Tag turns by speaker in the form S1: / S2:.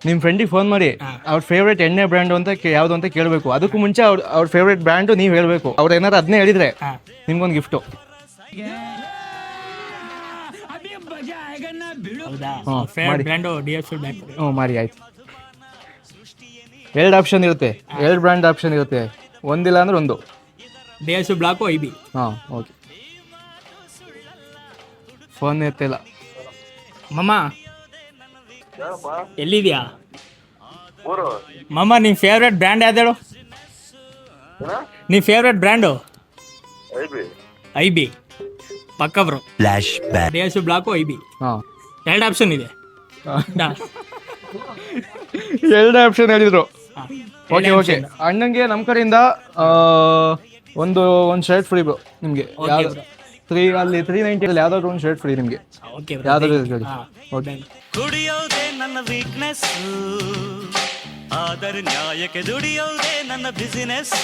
S1: ನಿಮ್ಮ ಫ್ರೆಂಡಿಗೆ ಫೋನ್ ಮಾಡಿ ಅವ್ರ ಫೇವ್ರೇಟ್ ಎಣ್ಣೆ ಬ್ರ್ಯಾಂಡ್ ಅಂತ ಯಾವುದು ಅಂತ ಕೇಳಬೇಕು. ಅದಕ್ಕೂ ಮುಂಚೆ ಅವ್ರ ಫೇವ್ರೇಟ್ ಬ್ರ್ಯಾಂಡು ನೀವು ಹೇಳಬೇಕು. ಅವ್ರು ಏನಾರು ಅದನ್ನೇ ಹೇಳಿದ್ರೆ ನಿಮ್ಗೊಂದು ಗಿಫ್ಟು. ಹ್ಞೂ ಮಾಡಿ ಆಯ್ತು. 2 ಆಪ್ಷನ್ ಇರುತ್ತೆ, 2 ಬ್ರ್ಯಾಂಡ್ ಆಪ್ಷನ್ ಇರುತ್ತೆ. ಒಂದಿಲ್ಲ ಅಂದ್ರೆ ಒಂದು.
S2: DSU block IB.
S1: ಹಾಂ ಓಕೆ. ಫೋನ್ ಎತ್ತಿಲ್ಲ.
S2: ಮಮ್ಮ ಎಲ್ಲಿದ್ಯಾ ಮಮ್ಮ? ನಿನ್ ಫೇವ್ರೇಟ್ ಬ್ರ್ಯಾಂಡ್ ಯಾವ್ದು? ನಿನ್ ಫೇವ್ರೇಟ್ ಬ್ರ್ಯಾಂಡು? IB. ಪಕ್ಕ ಬ್ರೋ. DSU block IB.
S1: ಹಾಂ
S2: 2 ಆಪ್ಷನ್ ಇದೆ.
S1: 2 ಆಪ್ಷನ್ ಹೇಳಿದ್ರು. Okay okay. ಅಣ್ಣಂಗೆ ನಮ್ಮ ಕಡೆಯಿಂದ ಒಂದು ಶರ್ಟ್ ಫ್ರೀ ಬ್ರೋ ನಿಮಗೆ. ಅಲ್ಲಿ 390 ಯಾವ್ದಾದ್ರು ಒಂದು ಶರ್ಟ್ ಫ್ರೀ ನಿಮಗೆ. ಯಾವ್ದಾದ್ರು
S3: ಕುಡಿಯೋದೇ ನನ್ನ ವೀಕ್ನೆಸ್, ಆದರೆ ನ್ಯಾಯಕ್ಕೆ ದುಡಿಯೋದೇ ನನ್ನ ಬಿಸಿನೆಸ್.